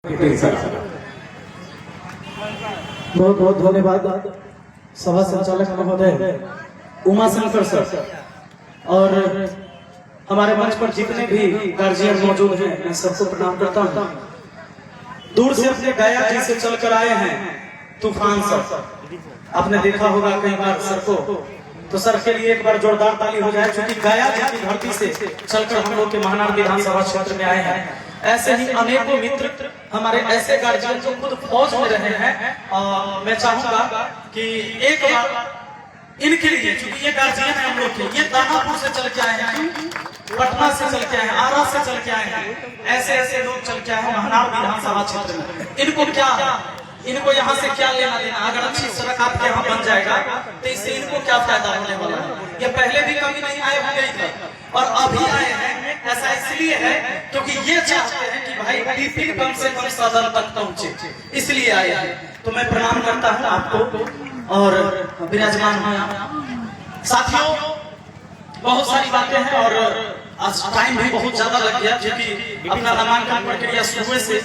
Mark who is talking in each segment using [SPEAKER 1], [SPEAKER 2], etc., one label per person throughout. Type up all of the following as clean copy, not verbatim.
[SPEAKER 1] बहुत बहुत धन्यवाद सभा संचालक महोदय उमा शंकर सर और हमारे मंच पर जितने भी गार्जियन मौजूद हैं मैं सबको प्रणाम करता हूं। दूर से अपने गया जी से चलकर आए हैं तूफान सर, आपने देखा होगा कई बार सर को, तो सर के लिए एक बार जोरदार ताली हो जाए क्योंकि गया जी की धरती से चलकर हम लोग के महानार विधानसभा क्षेत्र में आए हैं। ऐसे ही अनेकों मित्र हमारे ऐसे गार्जियन जो खुद फौज में रहे हैं, मैं चाहूंगा कि एक बार इनके लिए, क्योंकि ये गार्जियन है हम लोग के, ये दानापुर से चल के आए हैं, पटना से चल के आए हैं, आरा से चल के आए हैं, ऐसे ऐसे लोग चल के आए हैं महानार विधानसभा क्षेत्र में। इनको यहाँ से क्या लेना देना? अगर अच्छी सड़क आपके यहाँ बन जाएगा तो इससे इनको क्या फायदा होने वाला है? ये पहले भी कभी नहीं आए होंगे इधर और अभी आए हैं। ऐसा इसलिए है क्योंकि ये चाहते हैं कि भाई टिफिन कम से कम सदन तक पहुंचे, इसलिए आए हैं। तो मैं प्रणाम करता हूँ आपको और विराजमान हैं साथियों। बहुत सारी बातें हैं और आज टाइम भी बहुत ज्यादा लग गया क्योंकि अपना नामांकन प्रक्रिया शुरू से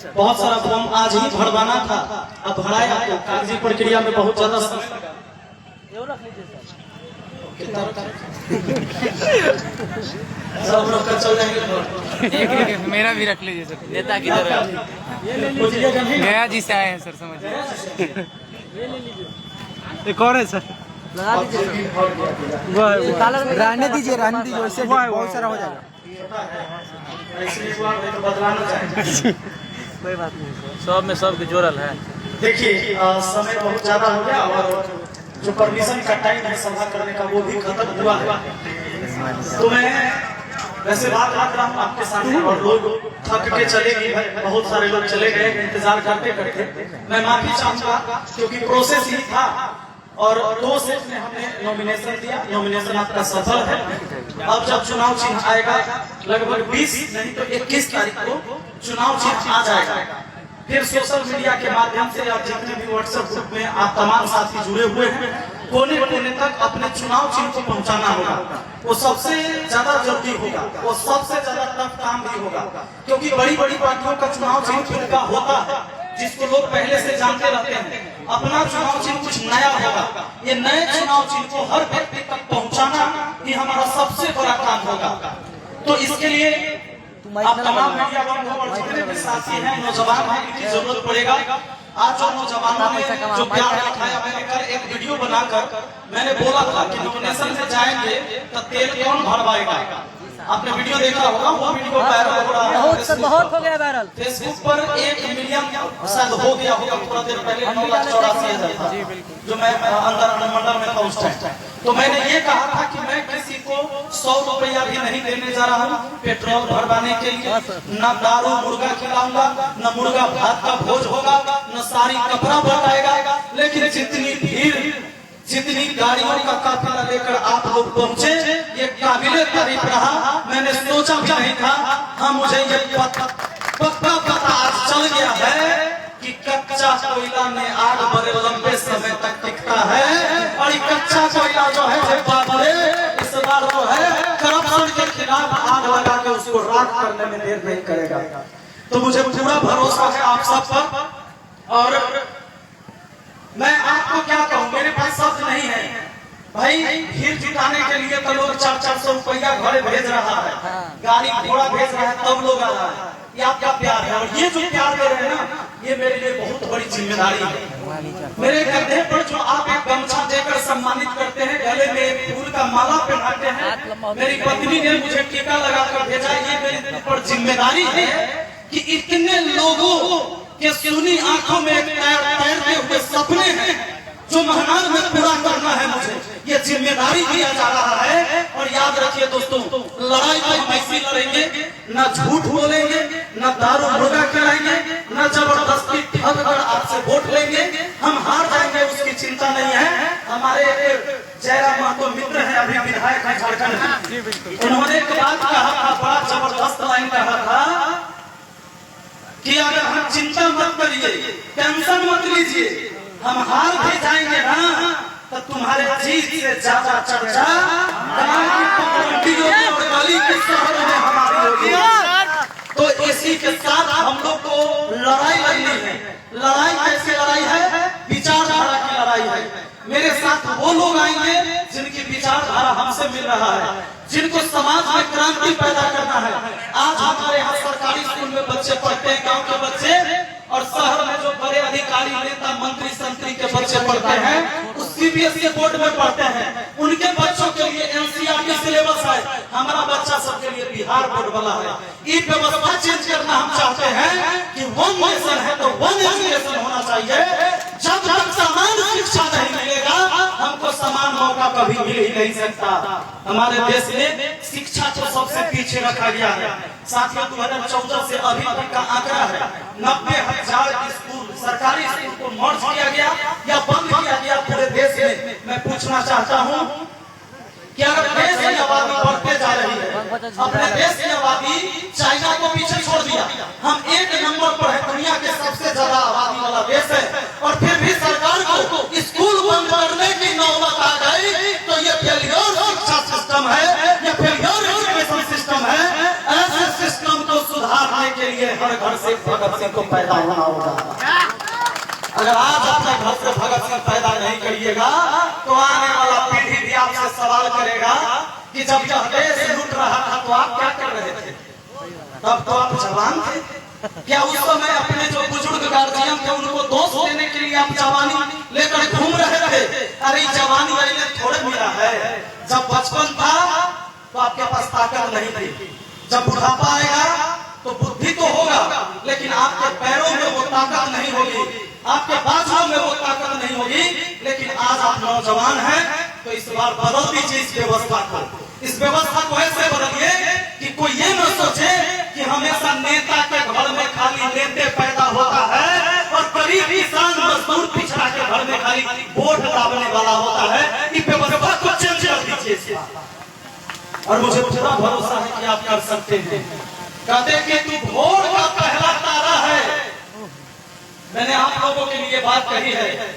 [SPEAKER 1] बहुत सारा फॉर्म आज ही भरवाना था, अब भराया तो कागजी प्रक्रिया में बहुत ज्यादा समय लगा। सब लोग का चल जाएंगे।
[SPEAKER 2] मेरा भी रख लीजिए सर, नेता की तरह। गया जी से आए हैं सर, समझिए।
[SPEAKER 1] एक और है सर,
[SPEAKER 3] रहने दीजिए वैसे बहुत सारा हो जाएगा। कोई बात नहीं,
[SPEAKER 2] सब में सब जोड़ल है।
[SPEAKER 1] देखिए समय बहुत ज्यादा हो गया और जो परमिशन का टाइम है सभा करने का वो भी खत्म हुआ है। तो मैं वैसे बात रहा हूँ आपके सामने और लोग थक के चले गए, बहुत सारे लोग चले गए इंतजार करते करते। मैं माफी चाहूंगा क्योंकि प्रोसेस ही था और 2 सेट में हमने नॉमिनेशन दिया, नॉमिनेशन आपका सफल है। अब जब चुनाव चिन्ह आएगा लगभग 20 नहीं तो 21 तारीख को चुनाव चिन्ह आ जाएगा। फिर सोशल मीडिया के माध्यम से आप जितने भी व्हाट्सएप ग्रुप में आप तमाम साथी जुड़े हुए हैं, कोने कोने तक अपने चुनाव चिन्ह को पहुंचाना होगा। वो सबसे ज्यादा जरूरी होगा, वो सबसे ज्यादा टफ काम भी होगा क्योंकि बड़ी बड़ी पार्टियों का चुनाव चिन्ह उनका होता है जिसको लोग पहले से जानते रहते हैं। अपना चुनाव चिन्ह कुछ नया होगा, ये नए चुनाव चिन्ह को हर व्यक्ति तक पहुंचाना ही हमारा सबसे बड़ा काम होगा। तो इसके लिए आप तमाम मीडिया बंधु और जितने भी साथी हैं, नौजवान हैं, इनकी जरूरत पड़ेगा। आज जो नौजवानों ने जो प्यार दिखाया, मैंने कल एक वीडियो बनाकर मैंने बोला था कि नॉमिनेशन में जाएंगे तो तेल कौन भरवाएगा। आपने वीडियो देखा होगा, वो वीडियो वायरल हो रहा है,
[SPEAKER 3] बहुत हो गया वायरल।
[SPEAKER 1] फेसबुक पर 1 मिलियन शायद हो गया होगा, थोड़ा देर पहले 9,84,000 था जो मैं अंदर मंडल में था उस टाइम। तो मैंने ये कहा था कि मैं किसी को 100 रुपया भी नहीं देने जा रहा हूँ पेट्रोल भरवाने के लिए, न दारू मुर्गा खिलाऊंगा, न मुर्गा भात का भोज होगा, न सारी कपड़ा बताएगा। लेकिन जितनी भीड़, जितनी गाड़ियों का काफिला लेकर आप लोग पहुंचे, ये काबिले तारीफ रहा। मैंने सोचा भी नहीं था। हाँ, मुझे ये पक्का पता आज चल गया है कि कच्चा कोयला में आग बड़े लंबे समय तक टिकता है और ये कच्चा कोयला जो है इस बार जो है करप्शन के खिलाफ आग लगा के उसको राख करने में देर नहीं करेगा। तो मुझे पूरा भरोसा है आप सब पर और मैं आपको क्या कहूँ, मेरे पास शब्द नहीं है भाई। भीड़ जुटाने के लिए तो लोग 400 रुपया घर भेज रहा है, गाड़ी घोड़ा भेज रहा है, तब लोग आ रहा है। ये आपका प्यार है और ये जो प्यार दे रहे हैं ना, ये मेरे लिए बहुत बड़ी जिम्मेदारी है। मेरे कंधे पर जो आप एक गमछा देकर सम्मानित करते हैं, गले में एक फूल का माला पहनाते हैं, मेरी पत्नी ने मुझे टीका लगाकर भेजा, ये मेरे दिल पर जिम्मेदारी है कि इतने लोगों के सुनी आंखों में तैरते हुए सपने हैं जो महानार में पूरा करना है मुझे, ये जिम्मेदारी दिया जा रहा है। और याद रखिए दोस्तों, लड़ाई तो हम ऐसी लड़ेंगे, न झूठ बोलेंगे, न दारू मुर्गा कराएंगे, न जबरदस्ती ठग कर आपसे वोट लेंगे। हम हार जाएंगे उसकी चिंता नहीं है। हमारे जयराम महतो मित्र हैं, अभी विधायक है झारखंड, उन्होंने एक बात कहा था, बड़ा जबरदस्त लाइन कहा था कि अगर हम चिंता मत करिए, टेंशन मत लीजिए, हम हार भी जाएंगे ना तो तुम्हारे जीत से ज्यादा चर्चा गांव की और गली के शहर में हमारी होगी। तो इस इसी के साथ हम लोग को लड़ाई लड़नी है। लड़ाई कैसे लड़ाई है? विचारधारा की लड़ाई है। मेरे साथ वो लोग आएंगे जिनकी विचारधारा हमसे मिल रहा है, जिनको समाज में क्रांति पैदा करना है। आज हमारे यहाँ सरकारी स्कूल में बच्चे पढ़ते हैं, गांव के बच्चे, और शहर में जो बड़े अधिकारी, नेता, मंत्री, संतरी के बच्चे पढ़ते हैं, उस CBSE बोर्ड में पढ़ते हैं। उनके बच्चों के लिए NCERT सिलेबस है, हमारा बच्चा सबके लिए बिहार बोर्ड वाला है। ये व्यवस्था चेंज करना हम चाहते हैं कि वन नेशन है तो वन एजुकेशन होना चाहिए। जब तक समान शिक्षा नहीं मिलेगा, हमको समान मौका कभी मिल ही नहीं सकता। हमारे देश में शिक्षा को सबसे पीछे रखा गया है। साथियों, 2014 से अभी तक का आंकड़ा है 90,000 स्कूल, सरकारी स्कूल को मर्ज किया गया या बंद किया गया पूरे देश में। मैं पूछना चाहता हूँ कि अगर देश की आबादी बढ़ते जा रही है, अपने देश की आबादी चाइना को पीछे छोड़ दिया, हम 1 नंबर पर है, दुनिया के सबसे ज्यादा आबादी वाला देश है, और फिर भी सरकार को स्कूल बंद करने की नौबत आ गई, तो ये फेलियर शिक्षा सिस्टम है, ये फेलियर एजुकेशन सिस्टम है। ऐसे सिस्टम को सुधारने के लिए हर घर से भगत सिंह को पैदा होना होगा। अगर आज अपने घर से भगत सिंह पैदा नहीं करिएगा, तो आने वाला पीढ़ी भी आपसे सवाल करेगा कि जब यह देश लूट रहा था तो आप क्या कर रहे थे? तब तो आप जवान थे। क्या उस समय अपने जो बुजुर्ग गार्जियन थे उनको दोष देने के लिए आप जवानी लेकर घूम रहे थे? अरे जवानी वाले थोड़े मिला है। जब बचपन था तो आपके पास ताकत नहीं थी, जब बुढ़ापा आएगा तो बुद्धि तो होगा, लेकिन आपके पैरों में वो ताकत नहीं होगी, आपके बाजुओं में वो ताकत नहीं होगी। लेकिन आज आप नौजवान हैं, तो इस बार बदल दीजिए इस व्यवस्था को। इस व्यवस्था को ऐसे बदलिए कि कोई ये न सोचे कि हमेशा नेता के घर में खाली नेते पैदा होता है और गरीब किसान मजदूर पिछड़ा के घर में खाली वोट दाबने वाला होता है। इस व्यवस्था को चेंज कर दीजिए, और मुझे पूरा भरोसा है कि आप कर सकते हैं। कहते कि तू भोर का पहला तारा है, मैंने आप लोगों के लिए बात कही है।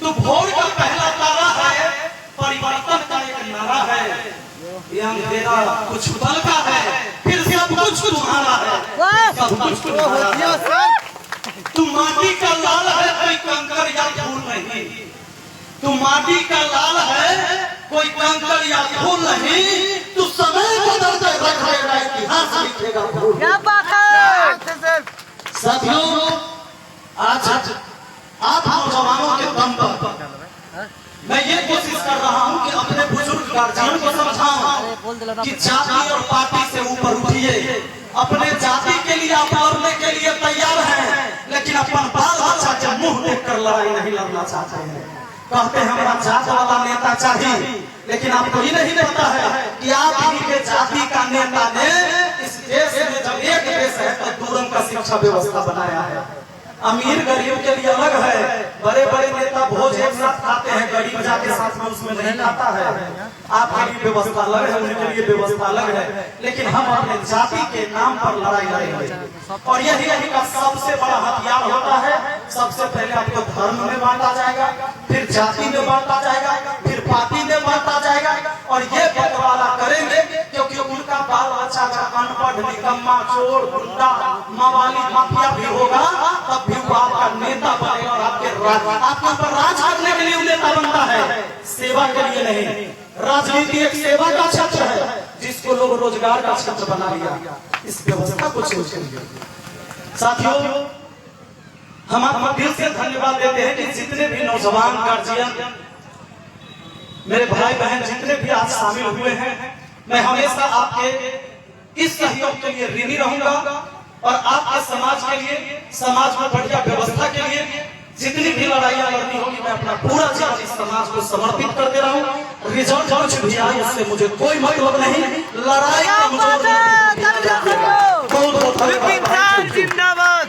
[SPEAKER 1] तू भोर का पहला तारा है, परिवर्तन का एक नारा है, ये अंधेरा कुछ पल का है, फिर सब कुछ तुम्हारा है, सब कुछ तुम्हारा है। तू माटी का लाल है, कोई कंकर या धूल नहीं। तू माटी का लाल है, कोई कंकर या धूल नहीं। तू समय बदल कर रख लेगा, इतिहास लिखेगा।
[SPEAKER 3] क्या बात है
[SPEAKER 1] साथियों, आज आप नौजवानों के दम पर मैं ये कोशिश कर रहा हूँ कि अपने बुजुर्ग गार्जियन को समझाऊं कि जाति और पार्टी से ऊपर उठिए। अपने जाति के लिए आप लड़ने के लिए तैयार हैं, लेकिन अपन बाल बच्चा के मुंह देखकर लड़ाई नहीं लड़ना चाहते हैं। कहते हैं हमारा जात वाला नेता चाहिए, लेकिन आपको ही नहीं पता है कि आप ही के जाति का नेता ने इस देश में जब एक देश है तो दूरम का शिक्षा व्यवस्था बनाया है। अमीर गरीब के लिए अलग है, बड़े बड़े नेता भोज एक साथ खाते हैं, गरीब जाके साथ में उसमें नहीं खाता है। आपके लिए व्यवस्था अलग है, उनके लिए व्यवस्था अलग है, लेकिन हम अपने जाति के नाम पर लड़ाई लड़ेंगे। और यही का सबसे बड़ा हथियार होता है। सबसे पहले आपको धर्म में बांटा जाएगा, फिर जाति में बांटा जाएगा, फिर पार्टी में बांटा जाएगा, और ये बंटवारा करेंगे क्योंकि उनका बाल बच्चा अनपढ़, निकम्मा, चोर, गुंडा, मवाली, माफिया भी होगा, तब भी वो आपका नेता बनेगा और आपके ऊपर राज करने के लिए नेता बनता है, सेवा के लिए नहीं। राजनीति एक सेवा का क्षेत्र है, जिसको लोग रोजगार का क्षेत्र बना लिया। इस व्यवस्था को चेंज करिए। साथियों, हम आपको दिल से धन्यवाद देते हैं कि जितने भी नौजवान गार्जियन, मेरे भाई बहन जितने भी आज शामिल हुए हैं, मैं हमेशा आपके इस सहयोग के लिए ऋणी रहूंगा, और आपके समाज के लिए, समाज में बढ़िया व्यवस्था के लिए जितनी भी लड़ाइयां लड़नी होगी, मैं अपना पूरा जीवन इस समाज को समर्पित कर दे रहा हूँ। रिजल्ट कुछ भी आए उससे मुझे कोई मतलब नहीं। लड़ाई का मुझे
[SPEAKER 3] जिंदाबाद।